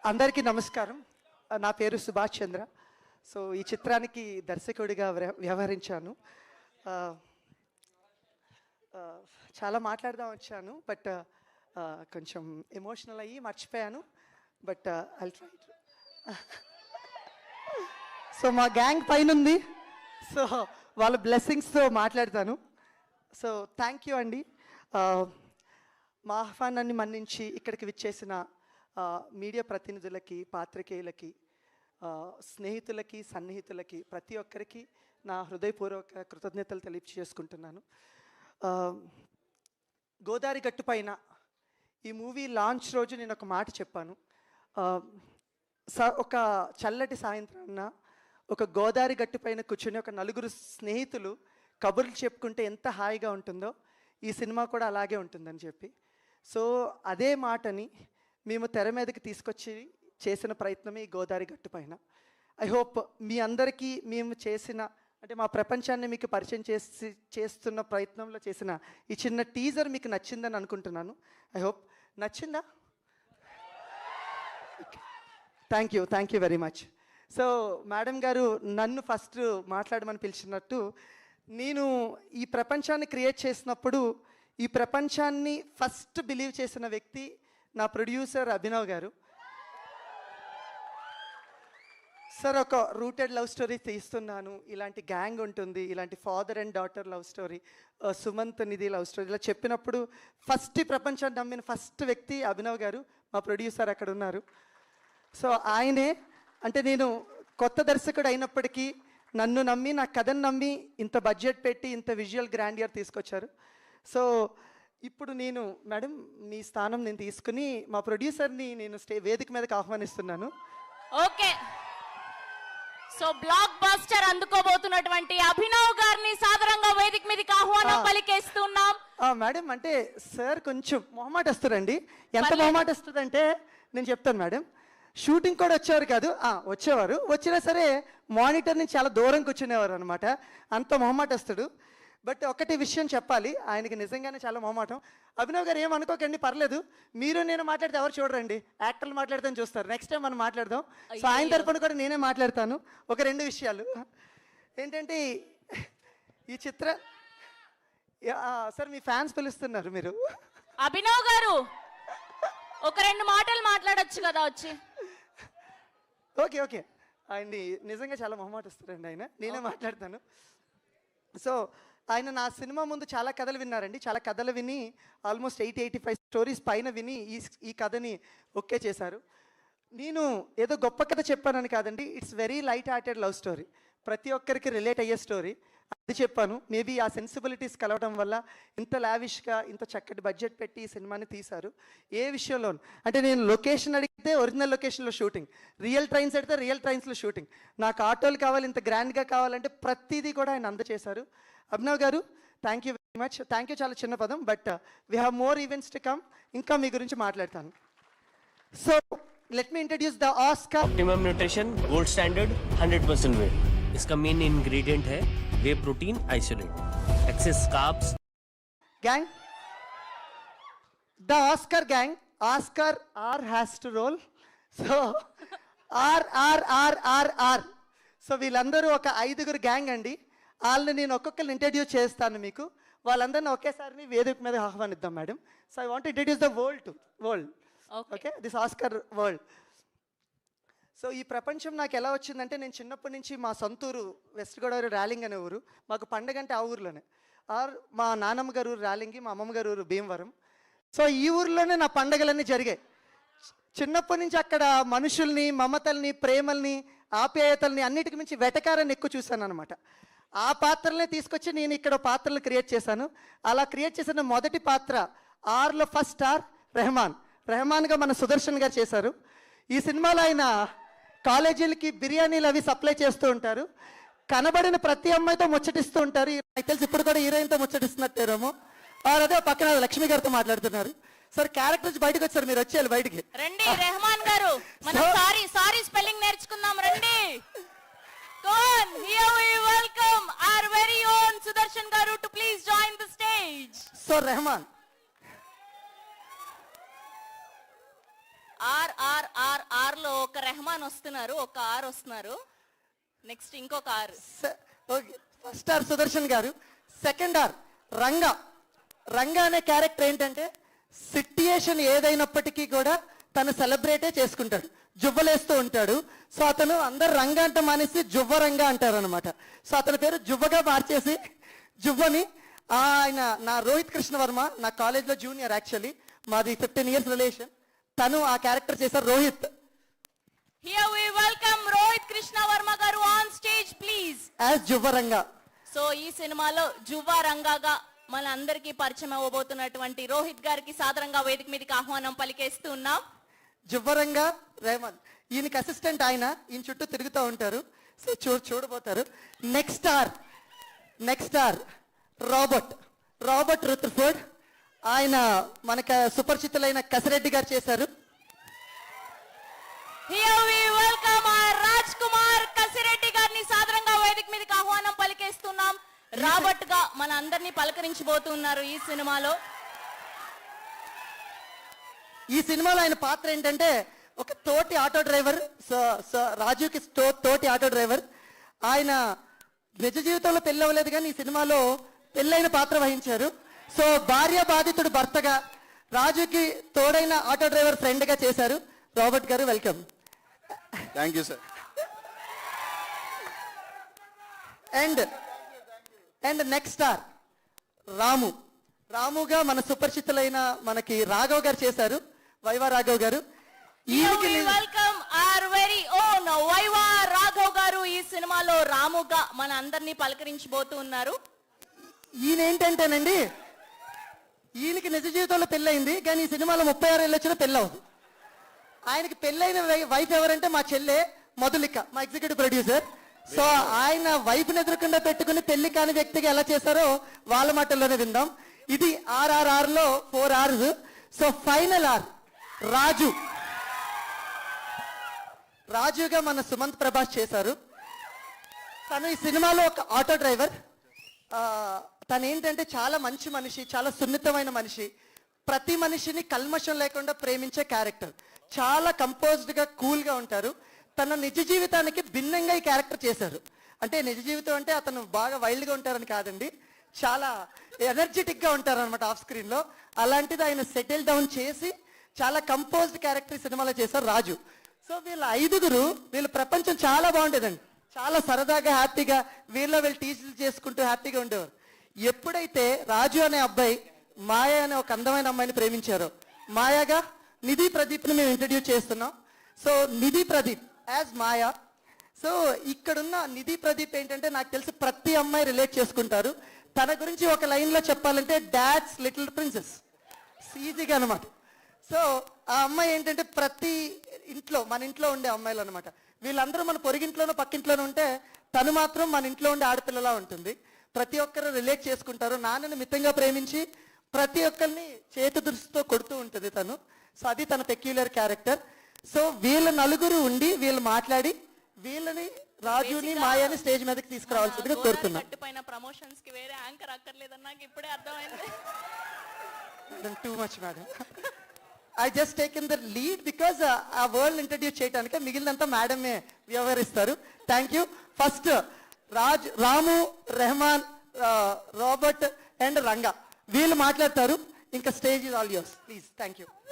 అందరికీ నమస్కారం. నా పేరు సుభాష్ చంద్ర. సో ఈ చిత్రానికి దర్శకుడిగా వ్యవహరించాను. చాలా మాట్లాడదాం వచ్చాను, బట్ కొంచెం ఎమోషనల్ అయ్యి మర్చిపోయాను. But I'll try. సో మా గ్యాంగ్ పైన ఉంది, సో వాళ్ళ బ్లెస్సింగ్స్తో మాట్లాడతాను. సో థ్యాంక్ యూ అండి. మా ఆహ్వానాన్ని మన్నించి ఇక్కడికి విచ్చేసిన మీడియా ప్రతినిధులకి, పాత్రికేయులకి, స్నేహితులకి, సన్నిహితులకి, ప్రతి ఒక్కరికి నా హృదయపూర్వక కృతజ్ఞతలు తెలియజేసుకుంటున్నాను. గోదావరి గట్టు పైన ఈ మూవీ లాంచ్ రోజు నేను ఒక మాట చెప్పాను. ఒక చల్లటి సాయంత్రాన్న ఒక గోదావరి గట్టు పైన కూర్చొని ఒక నలుగురు స్నేహితులు కబుర్లు చెప్పుకుంటే ఎంత హాయిగా ఉంటుందో ఈ సినిమా కూడా అలాగే ఉంటుందని చెప్పి, సో అదే మాటని మేము తెర మీదకి తీసుకొచ్చి చేసిన ప్రయత్నమే ఈ గోదావరి గట్టు పైన. ఐ హోప్ మీ అందరికీ మేము చేసిన, అంటే మా ప్రపంచాన్ని మీకు పరిచయం చేస్తున్న ప్రయత్నంలో చేసిన ఈ చిన్న టీజర్ మీకు నచ్చిందని అనుకుంటున్నాను. I hope. నచ్చిందా? Thank you very much. So madam గారు నన్ను ఫస్ట్ మాట్లాడమని పిలిచినట్టు, నేను ఈ ప్రపంచాన్ని క్రియేట్ చేసినప్పుడు ఈ ప్రపంచాన్ని ఫస్ట్ బిలీవ్ చేసిన వ్యక్తి నా ప్రొడ్యూసర్ అభినవ్ గారు. సార్, ఒక రూటెడ్ లవ్ స్టోరీ తీస్తున్నాను, ఇలాంటి గ్యాంగ్ ఉంటుంది, ఇలాంటి father and daughter love story, Sumanth Nidhi love story ఇలా చెప్పినప్పుడు ఫస్ట్ ఈ ప్రపంచాన్ని నమ్మిన ఫస్ట్ వ్యక్తి అభినవ్ గారు, మా ప్రొడ్యూసర్ అక్కడ ఉన్నారు. సో ఆయనే, అంటే నేను కొత్త దర్శకుడు అయినప్పటికీ నన్ను నమ్మి, నా కథను నమ్మి ఇంత బడ్జెట్ పెట్టి ఇంత విజువల్ గ్రాండియర్ తీసుకొచ్చారు. సో ఇప్పుడు నేను మేడం మీ స్థానం నేను తీసుకుని మా ప్రొడ్యూసర్ని నేను వేదిక మీదకి ఆహ్వానిస్తున్నాను. ఓకే, సో బ్లాక్ బస్టర్ అందుకోబోతున్నటువంటి అభినవ్ గారిని సాదరంగా వేదిక మీదకి ఆహ్వానం పలికేస్తున్నాం. మేడం, అంటే సార్ కొంచెం మొహమాట వస్తారండి. ఎంత మొహమాట వస్తుందంటే నేను చెప్తాను మేడం. షూటింగ్ కూడా వచ్చేవారు కాదు, వచ్చేవారు, వచ్చినా సరే మానిటర్ని చాలా దూరం కూర్చునేవారు అనమాట, అంత మొహమాట వస్తాడు. బట్ ఒకటి విషయం చెప్పాలి, ఆయనకి నిజంగానే చాలా మొహమాటం. అభినవ్ గారు ఏమనుకోకండి, పర్లేదు, మీరు నేను మాట్లాడితే ఎవరు చూడరండి, యాక్టర్లు మాట్లాడితే చూస్తారు. నెక్స్ట్ టైం మనం మాట్లాడదాం. సో ఆయన తరపున కూడా నేనే మాట్లాడతాను. ఒక 2 విషయాలు ఏంటంటే, ఈ చిత్ర సార్ మీ ఫ్యాన్స్ పిలుస్తున్నారు మీరు. అభినవ్ గారు ఒక 2 మాటలు మాట్లాడొచ్చు కదా వచ్చి. ఓకే, ఆయన్ని నిజంగా చాలా మొహమాట వస్తారండి ఆయన, నేనే మాట్లాడతాను. సో ఆయన నా సినిమా ముందు చాలా కథలు విన్నారండి, చాలా కథలు విని ఆల్మోస్ట్ 80-85 స్టోరీస్ పైన విని ఈ కథని ఓకే చేశారు. నేను ఏదో గొప్ప కథ చెప్పానని కాదండి, it's very light hearted love story, ప్రతి ఒక్కరికి రిలేట్ అయ్యే స్టోరీ, అది చెప్పాను. మేబీ ఆ సెన్సిబిలిటీస్ కలవడం వల్ల ఇంత లావిష్గా ఇంత చక్కటి బడ్జెట్ పెట్టి ఈ సినిమాని తీశారు. ఏ విషయంలో అంటే, నేను లొకేషన్ అడిగితే ఒరిజినల్ లొకేషన్లో షూటింగ్, రియల్ ట్రైన్స్ అడిగితే రియల్ ట్రైన్స్లో షూటింగ్, నాకు ఆటోలు కావాలి, ఇంత గ్రాండ్గా కావాలంటే ప్రతిదీ కూడా ఆయన అందచేశారు. Abhinav garu thank you very much. Thank you చాలా చిన్న పదం, but we have more events to come. ఇంకా మీ గురించి మాట్లాడతాను. So let me introduce the Oscar. Optimum nutrition gold standard 100% whey. इसका मेन इंग्रेडिएंट है whey protein isolate. Excess carbs. Gang, the Oscar gang, Oscar R has to roll. So R. So వీళ్ళందరూ ఒక 5గురు gang అండి. వాళ్ళని నేను ఒక్కొక్కరిని introduce చేస్తాను మీకు. వాళ్ళందరినీ ఒకేసారి వేదిక మీద ఆహ్వానిద్దాం మేడం. So I want introduce the world. Okay, this Oscar world. So ఈ ప్రపంచం నాకు ఎలా వచ్చిందంటే, నేను చిన్నప్పటి నుంచి మా సొంతూరు వెస్ట్ గోదావరి ర్యాలింగ్ అనే ఊరు, మాకు పండగ అంటే ఆ ఊర్లోనే. మా నాన్నమ్మ గారు ఊరు ర్యాలింగి, మా అమ్మమ్మ గారు ఊరు భీమవరం. సో ఈ ఊర్లోనే నా పండగలన్నీ జరిగాయి. చిన్నప్పటి నుంచి అక్కడ మనుషుల్ని, మమతల్ని, ప్రేమల్ని, ఆప్యాయతల్ని అన్నిటికి మించి వెటకారాన్ని ఎక్కువ చూశాను అనమాట. ఆ పాత్రలనే తీసుకొచ్చి నేను ఇక్కడ పాత్రలు క్రియేట్ చేశాను. అలా క్రియేట్ చేసిన మొదటి పాత్ర ఆర్లో ఫస్ట్ స్టార్ రెహమాన్గా మన సుదర్శన్ గారు చేశారు. ఈ సినిమాలో ఆయన కాలేజీలకి బిర్యానీలు అవి సప్లై చేస్తూ ఉంటారు, కనబడిన ప్రతి అమ్మాయితో ముచ్చటిస్తూ ఉంటారు. నాకు తెలిసి ఇప్పుడు కూడా హీరోయిన్తో ముచ్చటిస్తున్నట్టేమో. అదే పక్కన లక్ష్మి గారితో మాట్లాడుతున్నారు. సార్ క్యారెక్టర్స్ బయటకు వచ్చారు, మీరు వచ్చేయాలి బయటికి. రండి రెహమాన్ గారు, మనం సారీ స్పెల్లింగ్ నేర్చుకుందాం రండి. Here we welcome our very own Sudarshan Garu to please join the stage. So Rahman, R R లో ఒక రెహమాన్ వస్తున్నారు, ఒక ఆర్ వస్తున్నారు, నెక్స్ట్ ఇంకొక R. Okay, first R Sudarshan garu, second are Ranga. Ranga అనే క్యారెక్టర్ ఏంటంటే సిట్యుయేషన్ ఏదైనప్పటికీ కూడా తను సెలబ్రేటే చేసుకుంటాడు, జువ్వలేస్తూ ఉంటాడు. సో అతను అందరు రంగా అంట మానేసి జువ్వ రంగా అంటారు అనమాట. సో అతని పేరు జువ్వగా మార్చేసి జువ్వని. ఆయన నా రోహిత్ కృష్ణ వర్మ, నా కాలేజ్లో జూనియర్, యాక్చువల్లీ మాది 15 years రిలేషన్. తను ఆ క్యారెక్టర్ చేశారు, Rohit. Here we welcome Rohit Krishna Varma garu on stage please. As జువ్వరంగా. సో ఈ సినిమాలో జువ్వా రంగాగా మన అందరికీ పరిచయం అవ్వబోతున్నటువంటి రోహిత్ గారికి సాదరంగా వేదిక మీదకి ఆహ్వానం పలికేస్తూ ఉన్నాం. జువ్వరంగా రెహమాన్, ఈయనకి అసిస్టెంట్ ఆయన, ఈయన చుట్టూ తిరుగుతూ ఉంటారు. సో చూడబోతారు. Next are Robert Rutherford. ఆయన మనకు సుపరిచితులైన కసిరెడ్డి గారు చేశారు. Here we welcome Raj Kumar Kasireddy గారిని సాదరంగా వేదిక మీదకి ఆహ్వానం పలికేస్తున్నాం. రాబర్ట్ గా మన అందరినీ పలకరించబోతున్నారు ఈ సినిమాలో. ఈ సినిమాలో ఆయన పాత్ర ఏంటంటే ఒక తోటి ఆటో డ్రైవర్. సో రాజుకి తోటి ఆటో డ్రైవర్. ఆయన నిజ జీవితంలో పెళ్ళి అవ్వలేదు కానీ ఈ సినిమాలో పెళ్ళైన పాత్ర వహించారు. సో భార్య బాధితుడు భర్తగా, రాజుకి తోడైన ఆటో డ్రైవర్ ఫ్రెండ్ గా చేశారు. Robert garu, welcome. Thank you sir. And next are రాముగా మన సుపరిచితులైన మనకి రాఘవ్ గారు చేశారు, వైవా రాఘవ్ గారు. ఈయనకి welcome our very own Viva Raghav garu ఈ సినిమాలో రాముగా మన అందరినీ పలకరించబోతూ ఉన్నారు. ఈయన ఏంటంటేనండి, ఈయనకి నిజ జీవితంలో పెళ్ళయింది కానీ ఈ సినిమాలో 36 ఏళ్ళు వచ్చినా పెళ్ళి అవ్వదు. ఆయనకి పెళ్ళైన వైఫ్ ఎవరంటే మా చెల్లె మధులిక, మా ఎగ్జిక్యూటివ్ ప్రొడ్యూసర్. సో ఆయన వైఫ్ని ఎదురకుండా పెట్టుకుని పెళ్లి కాని వ్యక్తిగా ఎలా చేశారో వాళ్ళ మాటల్లోనే విందాం. ఇది RRRలో 4 Rs. సో ఫైనల్ ఆర్ రాజుగా మన సుమంత్ ప్రభాస్ చేశారు. తను ఈ సినిమాలో ఒక ఆటో డ్రైవర్. తను ఏంటంటే చాలా మంచి మనిషి, చాలా సున్నితమైన మనిషి. ప్రతి మనిషిని కల్మషం లేకుండా ప్రేమించే క్యారెక్టర్. చాలా కంపోజ్డ్గా, కూల్గా ఉంటారు. తన నిజ జీవితానికి భిన్నంగా ఈ క్యారెక్టర్ చేశారు. అంటే నిజ జీవితం అంటే అతను బాగా వైల్డ్గా ఉంటారని కాదండి, చాలా ఎనర్జెటిక్గా ఉంటారనమాట ఆఫ్ స్క్రీన్లో. అలాంటిది ఆయన సెటిల్ డౌన్ చేసి చాలా కంపోజ్డ్ క్యారెక్టర్ ఈ సినిమాలో చేశారు రాజు. సో వీళ్ళ ప్రపంచం చాలా బాగుండేదండి. చాలా సరదాగా, హ్యాపీగా వీళ్ళు టీచర్లు చేసుకుంటూ హ్యాపీగా ఉండేవారు. ఎప్పుడైతే రాజు అనే అబ్బాయి మాయ అనే ఒక అందమైన అమ్మాయిని ప్రేమించారో, మాయాగా నిధి ప్రదీప్ని మేము ఇంట్రడ్యూస్ చేస్తున్నాం. సో నిధి ప్రదీప్ యాజ్ మాయా. సో ఇక్కడున్న నిధి ప్రదీప్ ఏంటంటే నాకు తెలిసి ప్రతి అమ్మాయి రిలేట్ చేసుకుంటారు. తన గురించి ఒక లైన్లో చెప్పాలంటే డాడ్స్ లిటిల్ ప్రిన్సెస్, ఈజీగా అనమాట. సో ఆ అమ్మాయి ఏంటంటే ప్రతి ఇంట్లో, మన ఇంట్లో ఉండే అమ్మాయిలు అనమాట. వీళ్ళందరూ మన పొరిగింట్లోనో పక్కింట్లోనో ఉంటే తను మాత్రం మన ఇంట్లో ఉండే ఆడపిల్లలా ఉంటుంది. ప్రతి ఒక్కరు రిలేట్ చేసుకుంటారు. నాన్నని మితంగా ప్రేమించి ప్రతి ఒక్కరిని చేతి దృష్టితో కొడుతూ ఉంటుంది తను. సో అది తన పెక్యులర్ క్యారెక్టర్. సో వీళ్ళ నలుగురు ఉండి వీళ్ళు మాట్లాడి వీళ్ళని రాజుని మాయాని స్టేజ్ మీదకి తీసుకురావాల్సిందిగా కోరుతున్నా. ప్రమోషన్స్ కి వేరే యాంకర్ అక్కర్లేదని నాకు ఇప్పుడే అర్థమైంది. Too much madam. I just taken the lead because ఆ వరల్డ్ ఇంట్రడ్యూస్ చేయడానికి మిగిలినంతా మేడమే వ్యవహరిస్తారు. Thank you. First Ramu, Rahman, Robert and Ranga వీళ్ళు మాట్లాడతారు. ఇంకా stage is all yours please. Thank you.